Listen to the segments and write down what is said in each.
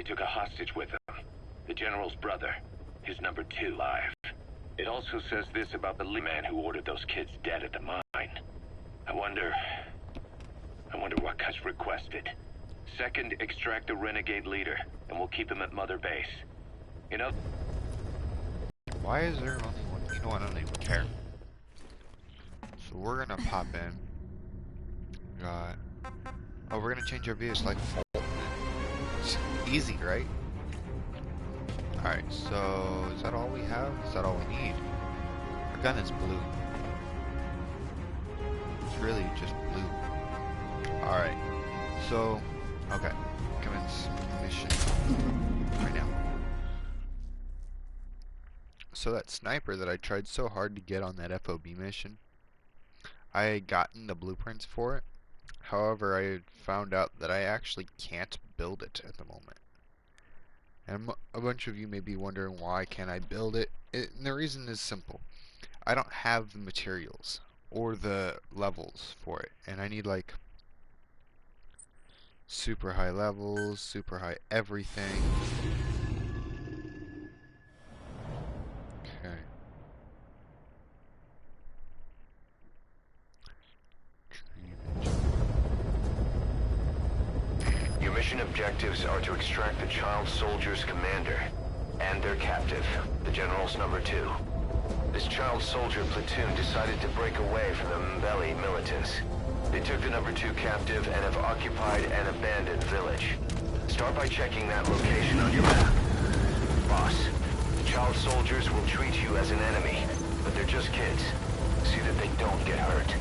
took a hostage with them. The general's brother. His number 2 live. It also says this about the man who ordered those kids dead at the mine. I wonder what Kush requested. Second, extract the renegade leader, and we'll keep him at Mother Base. You know... Why is there only one? You know what, I don't even care. So we're gonna pop in. Got... Oh, we're gonna change our views like Fulton. It's easy, right? Alright, so is that all we have? Is that all we need? Our gun is blue. It's really just blue. Alright, so, okay. Commence mission right now. So that sniper that I tried so hard to get on that FOB mission, I had gotten the blueprints for it. However, I had found out that I actually can't build it at the moment. And a bunch of you may be wondering why can't I build it. And the reason is simple. I don't have the materials or the levels for it. And I need like super high levels, super high everything. Okay. Your mission objectives are to extract the child soldier's commander and their captive, the general's number 2. This child soldier platoon decided to break away from the Mbeli militants. They took the number 2 captive and have occupied an abandoned village. Start by checking that location on your map. Boss, the child soldiers will treat you as an enemy, but they're just kids. See that they don't get hurt.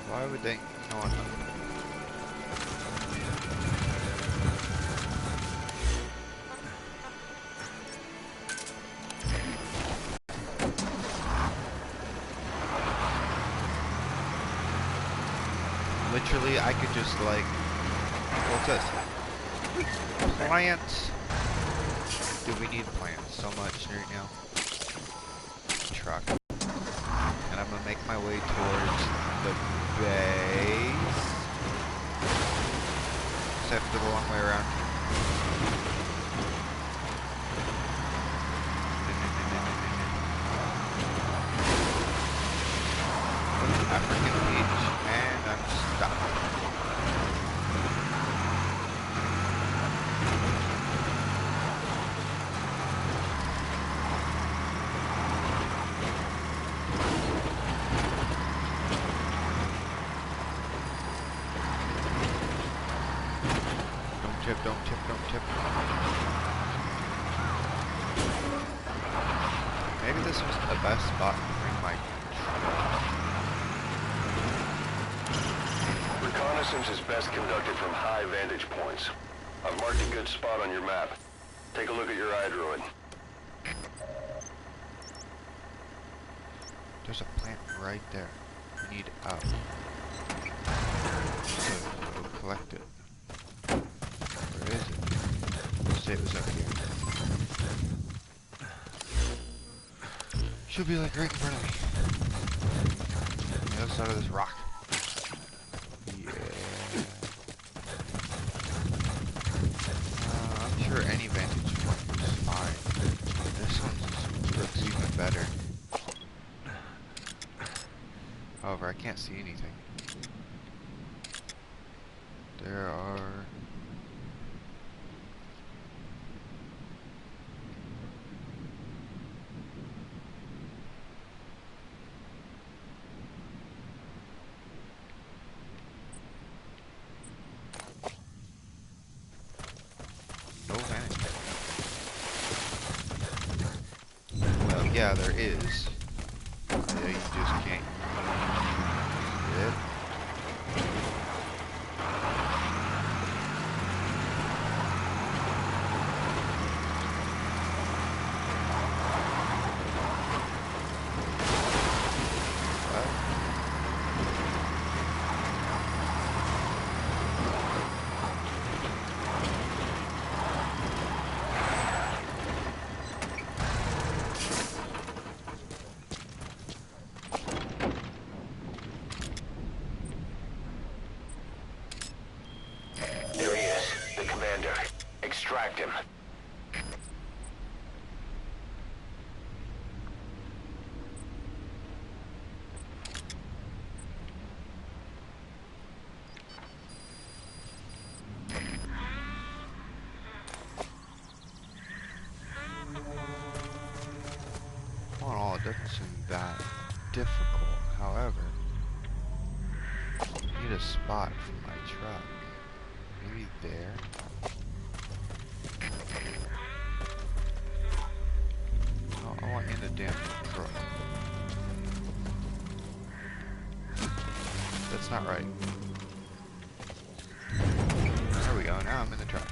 Why would they? No one. Literally, I could just like, what's this? Plants. Do we need plants so much right now? Truck. And I'm gonna make my way towards the base. Just have to go the long way around. African beach, and I'm stuck. Don't tip. Maybe this was the best spot to bring my truck. Reconnaissance is best conducted from high vantage points. I've marked a good spot on your map. Take a look at your iDroid. There's a plant right there. We need out. So we'll collect it. Where is it? Let's say it was up here. Should be like right in front of me. On the other side of this rock. Yeah. I'm sure any vantage point is fine. This one looks even better. However, I can't see anything. There are... no vantage. Well, yeah, there is. Yeah, you just can't. It. extract him. All in all, it doesn't seem that difficult. However, I need a spot for my truck. Maybe there? No, I want in the damn truck. That's not right. There we go, now I'm in the truck.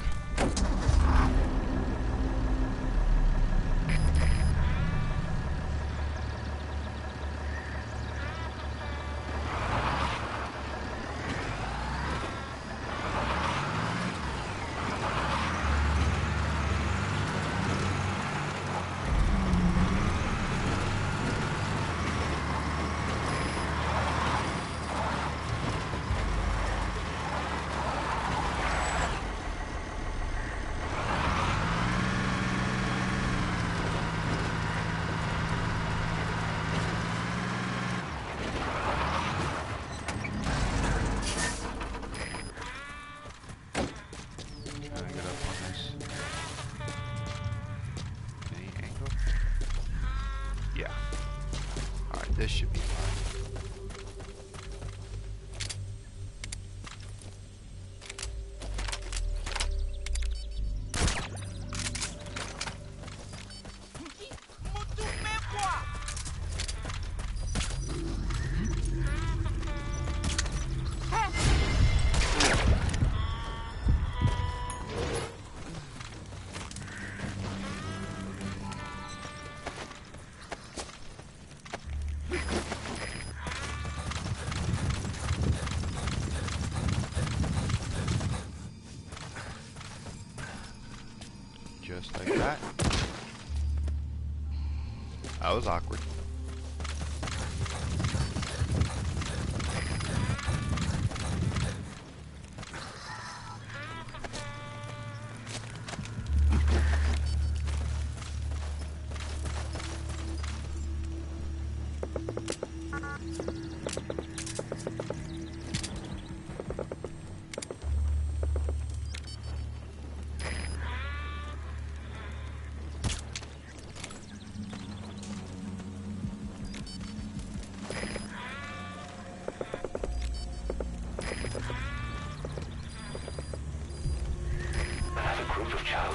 This should be fine. Just like that. That was awkward.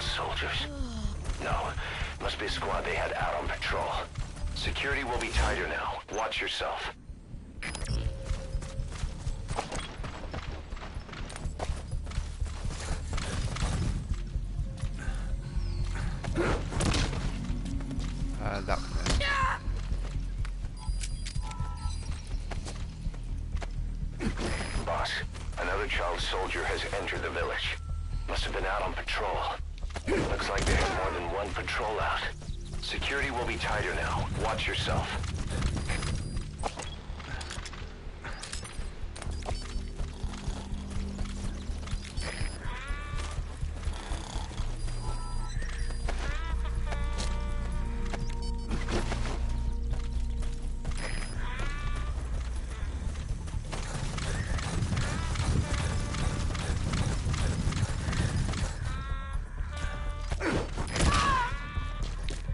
Soldiers. No, must be a squad they had out on patrol. Security will be tighter now. Watch yourself. That one. Boss, another child soldier has entered the village. Must have been out on patrol. Looks like they have more than one patrol out. Security will be tighter now. Watch yourself.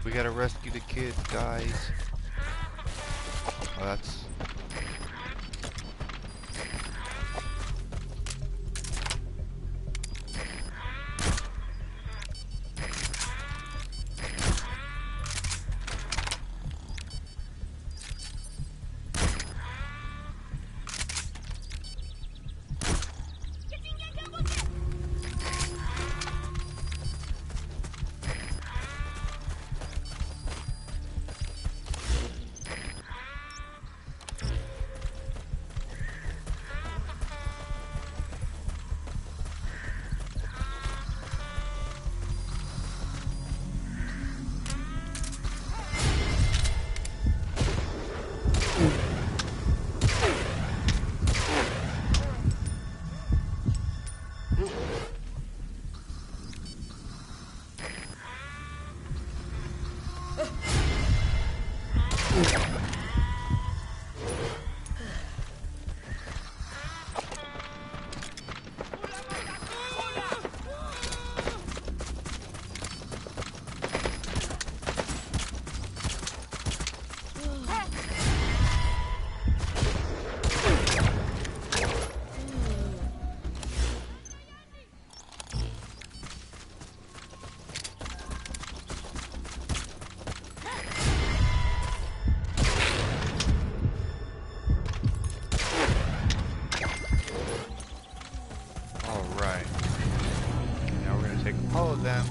We gotta rescue the kids, guys. Oh, that's... them.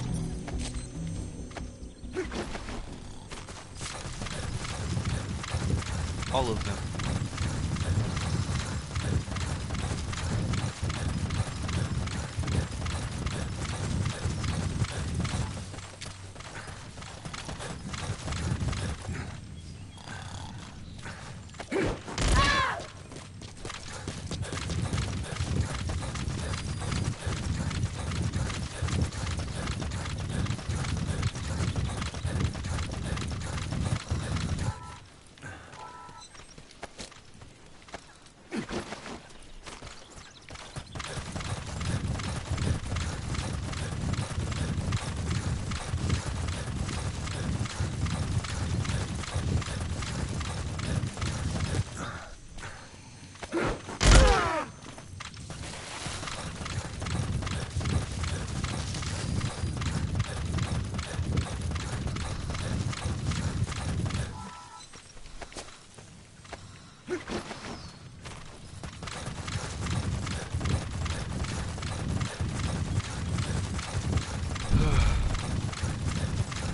All of them.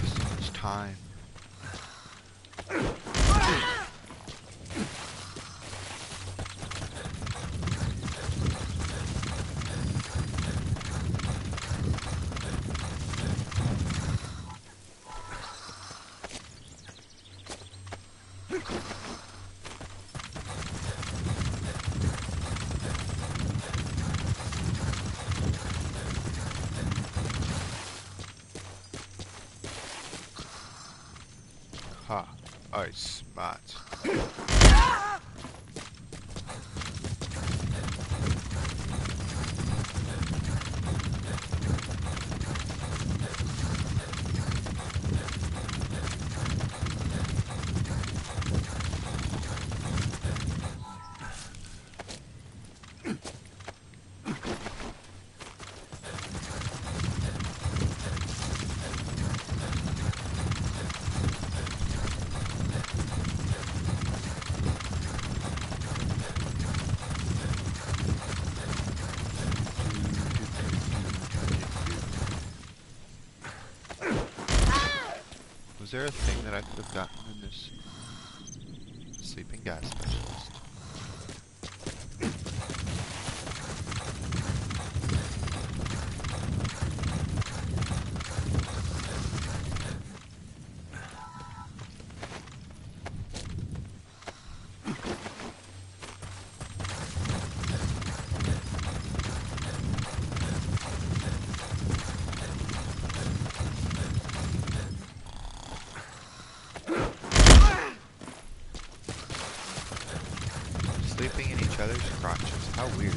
So much time. Ha, I smart. Was there a thing that I could have gotten in this sleeping gas specialist? Sleeping in each other's crotches. How weird.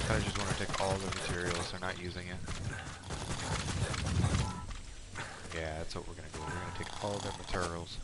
I just want to take all the materials. They're not using it. Yeah, that's what we're going to do. We're going to take all their materials.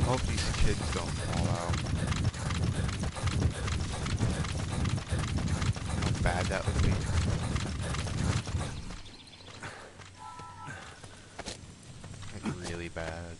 Hope these kids don't fall out. How bad that would be. Like really bad.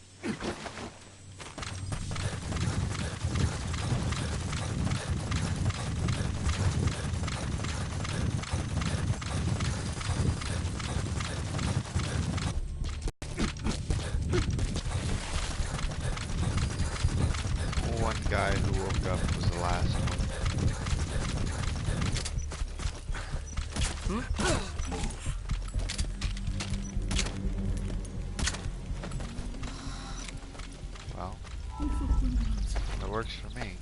One guy who woke up was the last one. Well, that works for me.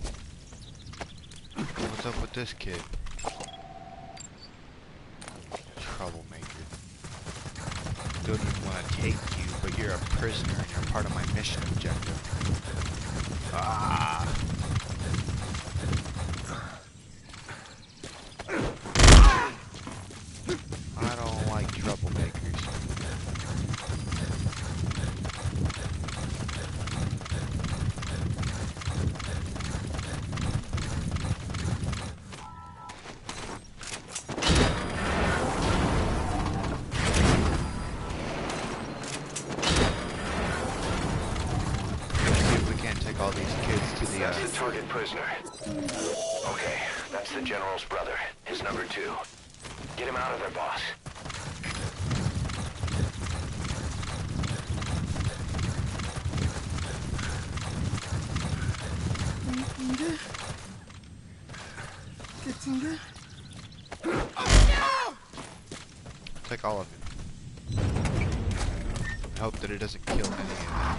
What's up with this kid? Troublemaker. don't even want to take you, but you're a prisoner and you're part of my mission objective. Ah! I don't like troublemakers. All these kids to the That's the target prisoner. Okay, that's the general's brother, his number 2. Get him out of there, boss. Take all of it. I hope that it doesn't kill any of them.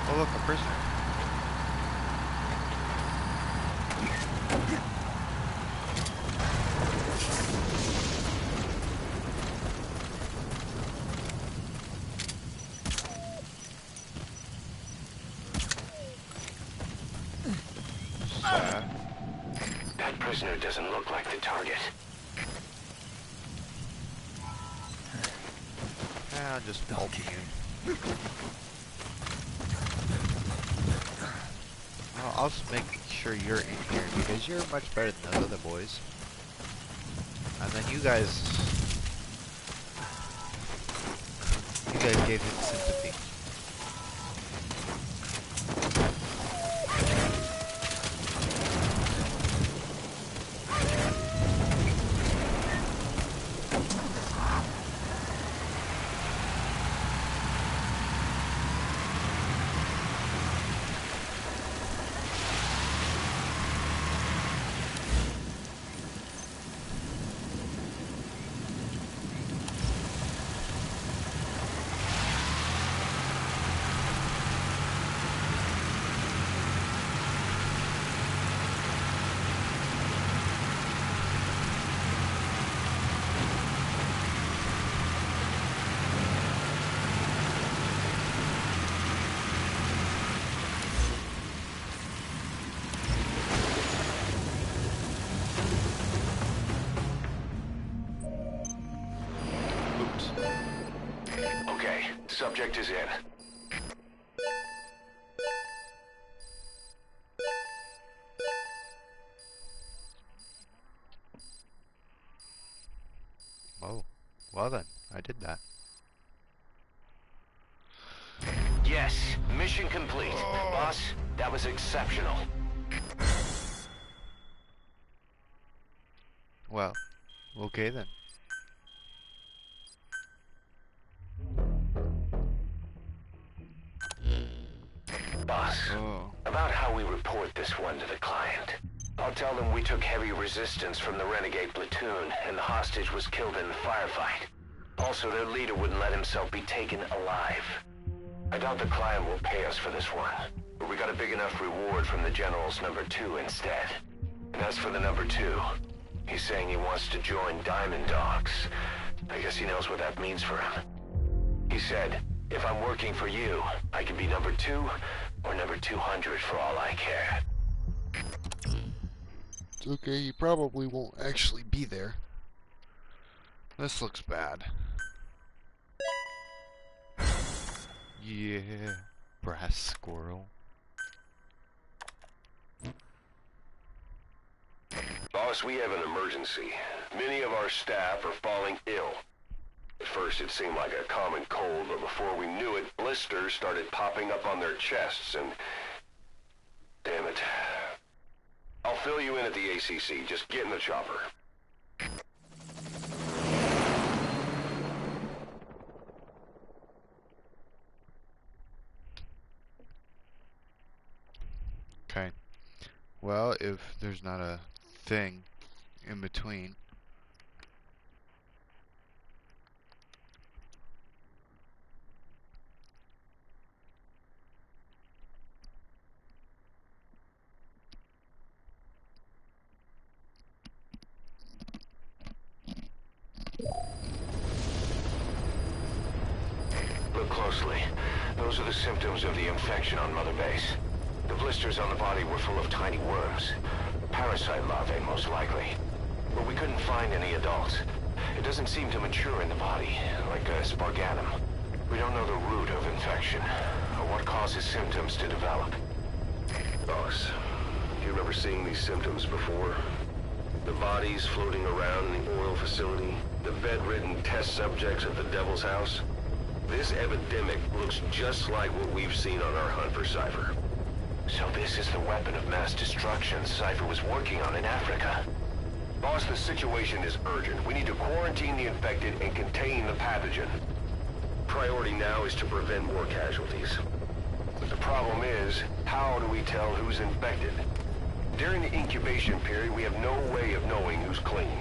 Oh look, a prisoner. That prisoner doesn't look like the target. I'm just poking you. I'll just make sure you're in here because you're much better than those other boys. And then you guys gave him sympathy. Subject is in. Well then, I did that. Yes, mission complete. Boss, that was exceptional. Well, okay then. Boss, Oh. about how we report this one to the client. I'll tell them we took heavy resistance from the renegade platoon and the hostage was killed in the firefight. Also, their leader wouldn't let himself be taken alive. I doubt the client will pay us for this one, but we got a big enough reward from the General's number 2 instead. And as for the number 2, he's saying he wants to join Diamond Dogs. I guess he knows what that means for him. He said, if I'm working for you, I can be number 2 or number 200 for all I care. It's okay, you probably won't actually be there. This looks bad. Yeah, brass squirrel. Boss, we have an emergency. Many of our staff are falling ill. At first it seemed like a common cold, but before we knew it, blisters started popping up on their chests and... Damn it. I'll fill you in at the ACC. Just get in the chopper. Okay. Well, if there's not a thing in between. Look closely. Those are the symptoms of the infection on Mother Base. The blisters on the body were full of tiny worms. Parasite larvae, most likely. But we couldn't find any adults. It doesn't seem to mature in the body, like a sparganum. We don't know the root of infection, or what causes symptoms to develop. Boss, do you remember seeing these symptoms before? The bodies floating around in the oil facility, the bedridden test subjects at the Devil's House. This epidemic looks just like what we've seen on our hunt for Cypher. So this is the weapon of mass destruction Cypher was working on in Africa. Boss, the situation is urgent. We need to quarantine the infected and contain the pathogen. Priority now is to prevent more casualties. But the problem is, how do we tell who's infected? During the incubation period, we have no way of knowing who's clean.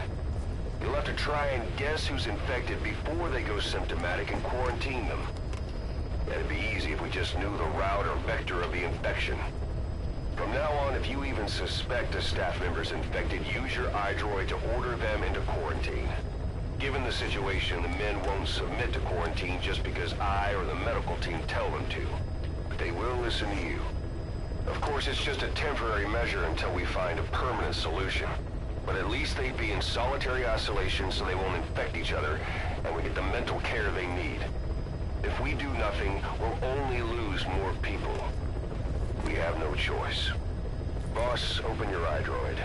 You'll have to try and guess who's infected before they go symptomatic and quarantine them. That'd be easy if we just knew the route or vector of the infection. From now on, if you even suspect a staff member's infected, use your iDroid to order them into quarantine. Given the situation, the men won't submit to quarantine just because I or the medical team tell them to. But they will listen to you. Of course, it's just a temporary measure until we find a permanent solution. But at least they'd be in solitary isolation so they won't infect each other, and we get the mental care they need. If we do nothing, we'll only lose more people. We have no choice. Boss, open your iDroid.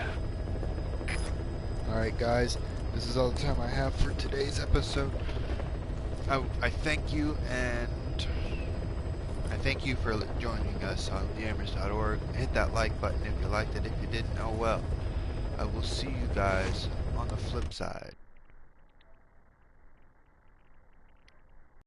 Alright guys, this is all the time I have for today's episode. I thank you, and I thank you for joining us on theamers.org. Hit that like button if you liked it. If you didn't, oh well. I will see you guys on the flip side.